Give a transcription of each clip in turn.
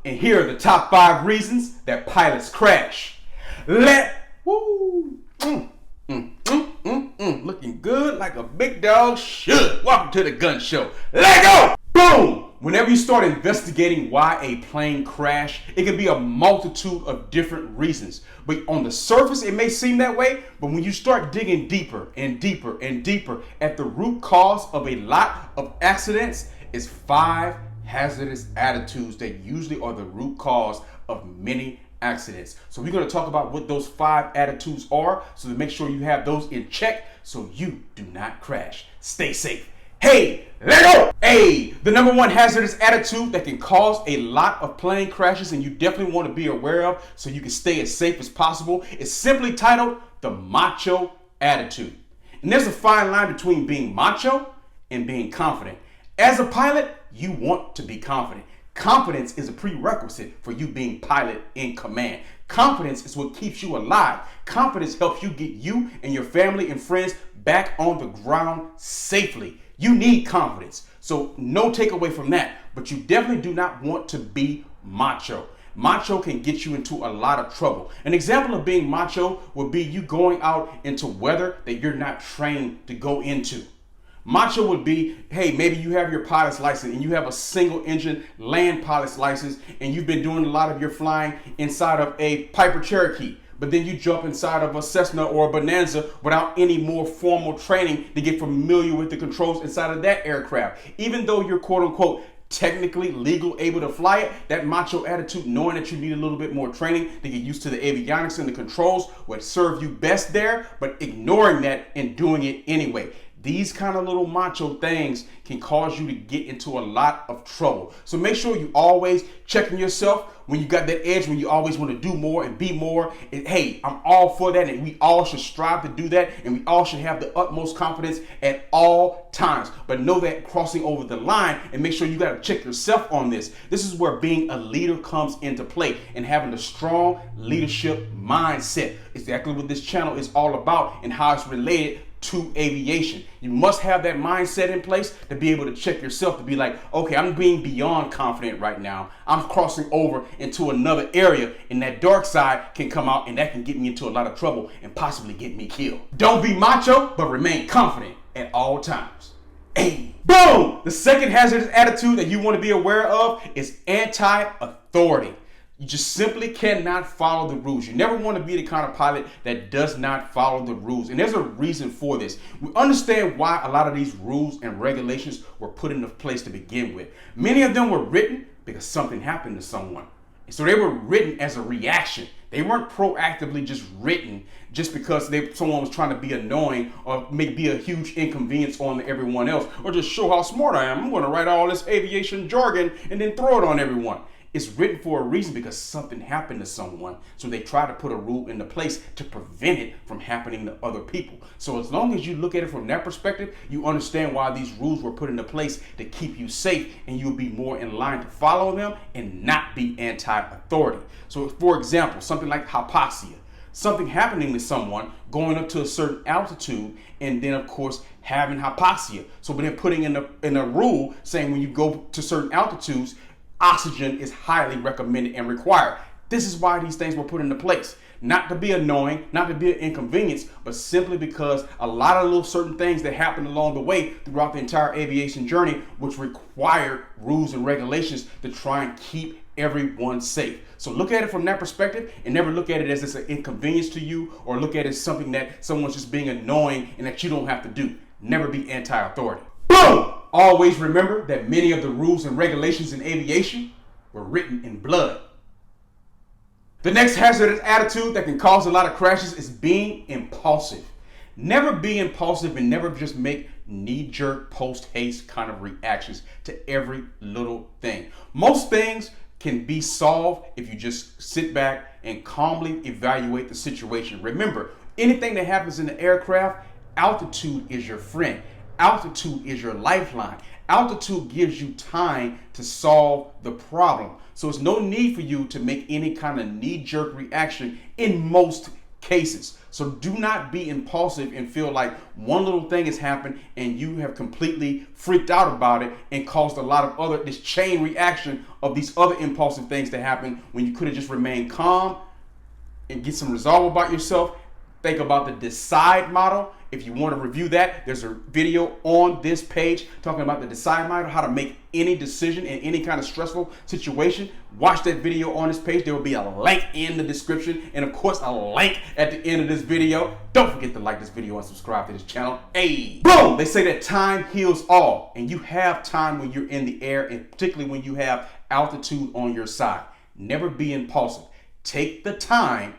And here are the top 5 reasons that pilots crash. Looking good like a big dog should. Welcome to the gun show. Let go! Boom! Whenever you start investigating why a plane crashed, it can be a multitude of different reasons. But on the surface, it may seem that way, but when you start digging deeper and deeper and deeper at the root cause of a lot of accidents, is 5 hazardous attitudes that usually are the root cause of many accidents. So we're going to talk about what those 5 attitudes are, so to make sure you have those in check so you do not crash. Stay safe. Hey, let go! Hey, the number 1 hazardous attitude that can cause a lot of plane crashes and you definitely want to be aware of so you can stay as safe as possible is simply titled the Macho Attitude. And there's a fine line between being macho and being confident. As a pilot, you want to be confident. Confidence is a prerequisite for you being pilot in command. Confidence is what keeps you alive. Confidence helps you get you and your family and friends back on the ground safely. You need confidence. So no takeaway from that, but you definitely do not want to be macho. Macho can get you into a lot of trouble. An example of being macho would be you going out into weather that you're not trained to go into. Macho would be, hey, maybe you have your pilot's license and you have a single engine land pilot's license and you've been doing a lot of your flying inside of a Piper Cherokee, but then you jump inside of a Cessna or a Bonanza without any more formal training to get familiar with the controls inside of that aircraft. Even though you're quote unquote technically legal, able to fly it, that macho attitude, knowing that you need a little bit more training to get used to the avionics and the controls would serve you best there, but ignoring that and doing it anyway. These kind of little macho things can cause you to get into a lot of trouble. So make sure you always checking yourself when you got that edge, when you always want to do more and be more. And hey, I'm all for that. And we all should strive to do that. And we all should have the utmost confidence at all times. But know that crossing over the line, and make sure you got to check yourself on this. This is where being a leader comes into play and having a strong leadership mindset. Exactly what this channel is all about and how it's related to aviation. You must have that mindset in place to be able to check yourself, to be like, okay, I'm being beyond confident right now. I'm crossing over into another area, and that dark side can come out, and that can get me into a lot of trouble and possibly get me killed. Don't be macho, but remain confident at all times. Hey, boom! The second hazardous attitude that you want to be aware of is anti-authority. You just simply cannot follow the rules. You never want to be the kind of pilot that does not follow the rules. And there's a reason for this. We understand why a lot of these rules and regulations were put into place to begin with. Many of them were written because something happened to someone. And so they were written as a reaction. They weren't proactively just written just because someone was trying to be annoying or maybe be a huge inconvenience on everyone else, or just show how smart I am. I'm going to write all this aviation jargon and then throw it on everyone. It's written for a reason because something happened to someone. So they try to put a rule into place to prevent it from happening to other people. So as long as you look at it from that perspective, you understand why these rules were put into place to keep you safe, and you'll be more in line to follow them and not be anti-authority. So for example, something like hypoxia. Something happening to someone going up to a certain altitude, and then of course having hypoxia. So they're putting in a rule saying when you go to certain altitudes, oxygen is highly recommended and required. This is why these things were put into place. Not to be annoying, not to be an inconvenience, but simply because a lot of little certain things that happened along the way throughout the entire aviation journey, which required rules and regulations to try and keep everyone safe. So look at it from that perspective and never look at it as it's an inconvenience to you, or look at it as something that someone's just being annoying and that you don't have to do. Never be anti-authority. Boom! Always remember that many of the rules and regulations in aviation were written in blood. The next hazardous attitude that can cause a lot of crashes is being impulsive. Never be impulsive and never just make knee-jerk, post-haste kind of reactions to every little thing. Most things can be solved if you just sit back and calmly evaluate the situation. Remember, anything that happens in the aircraft, altitude is your friend. Altitude is your lifeline. Altitude gives you time to solve the problem. So it's no need for you to make any kind of knee-jerk reaction in most cases. So do not be impulsive and feel like one little thing has happened and you have completely freaked out about it and caused a lot of this chain reaction of these other impulsive things to happen when you could have just remained calm and get some resolve about yourself. Think about the DECIDE model. If you want to review that, there's a video on this page talking about the DECIDE model, how to make any decision in any kind of stressful situation. Watch that video on this page. There will be a link in the description and of course a link at the end of this video. Don't forget to like this video and subscribe to this channel. Hey, boom! They say that time heals all, and you have time when you're in the air, and particularly when you have altitude on your side. Never be impulsive. Take the time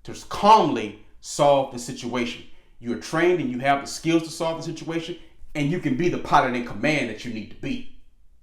to calmly solve the situation. You are trained and you have the skills to solve the situation, and you can be the pilot in command that you need to be.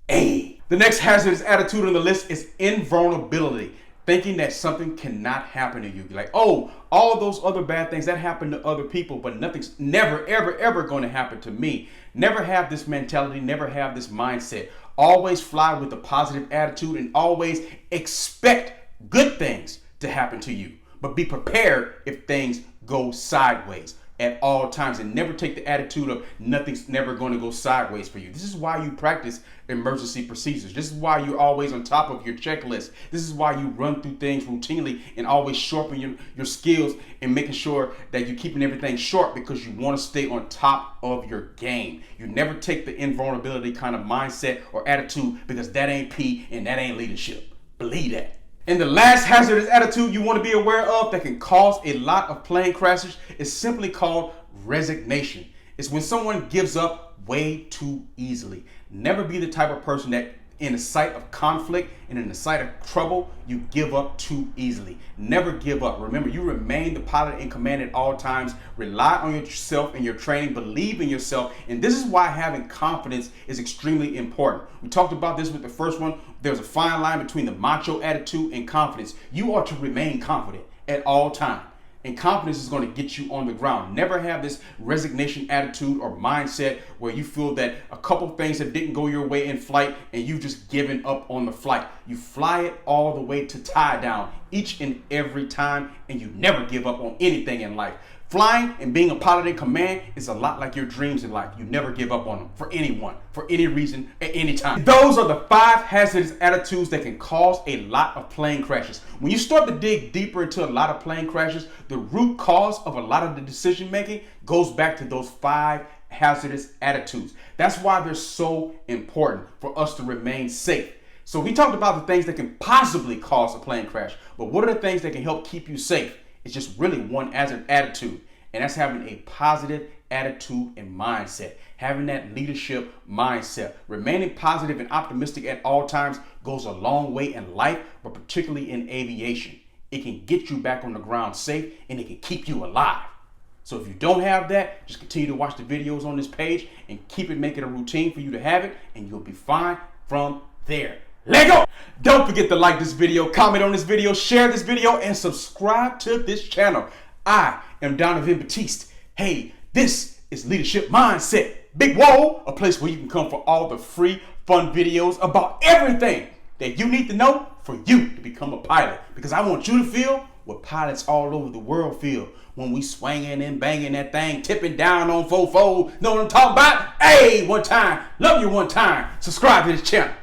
Hey. The next hazardous attitude on the list is invulnerability. Thinking that something cannot happen to you. You're like, oh, all those other bad things that happen to other people, but nothing's never, ever, ever going to happen to me. Never have this mentality, never have this mindset. Always fly with a positive attitude and always expect good things to happen to you. But be prepared if things go sideways at all times, and never take the attitude of nothing's never going to go sideways for you. This is why you practice emergency procedures. This is why you're always on top of your checklist. This is why you run through things routinely and always sharpen your skills and making sure that you're keeping everything short, because you want to stay on top of your game. You never take the invulnerability kind of mindset or attitude, because that ain't P and that ain't leadership. Believe that. And the last hazardous attitude you want to be aware of that can cause a lot of plane crashes is simply called resignation. It's when someone gives up way too easily. Never be the type of person that in the sight of conflict and in the sight of trouble, you give up too easily. Never give up. Remember, you remain the pilot in command at all times. Rely on yourself and your training. Believe in yourself. And this is why having confidence is extremely important. We talked about this with the first one. There's a fine line between the macho attitude and confidence. You are to remain confident at all times. And confidence is going to get you on the ground. Never have this resignation attitude or mindset where you feel that a couple things that didn't go your way in flight and you've just given up on the flight. You fly it all the way to tie down each and every time, and you never give up on anything in life. Flying and being a pilot in command is a lot like your dreams in life. You never give up on them for anyone, for any reason, at any time. Those are the 5 hazardous attitudes that can cause a lot of plane crashes. When you start to dig deeper into a lot of plane crashes, the root cause of a lot of the decision making goes back to those 5 hazardous attitudes. That's why they're so important for us to remain safe. So we talked about the things that can possibly cause a plane crash, but what are the things that can help keep you safe? It's just really one as an attitude, and that's having a positive attitude and mindset. Having that leadership mindset. Remaining positive and optimistic at all times goes a long way in life, but particularly in aviation. It can get you back on the ground safe, and it can keep you alive. So if you don't have that, just continue to watch the videos on this page and make it a routine for you to have it, and you'll be fine from there. Let go! Don't forget to like this video, comment on this video, share this video, and subscribe to this channel. I am Donovan Batiste. Hey, this is Leadership Mindset. Big Whoa, a place where you can come for all the free, fun videos about everything that you need to know for you to become a pilot. Because I want you to feel what pilots all over the world feel when we swinging and banging that thing, tipping down on fofo. Know what I'm talking about? Hey, one time. Love you one time. Subscribe to this channel.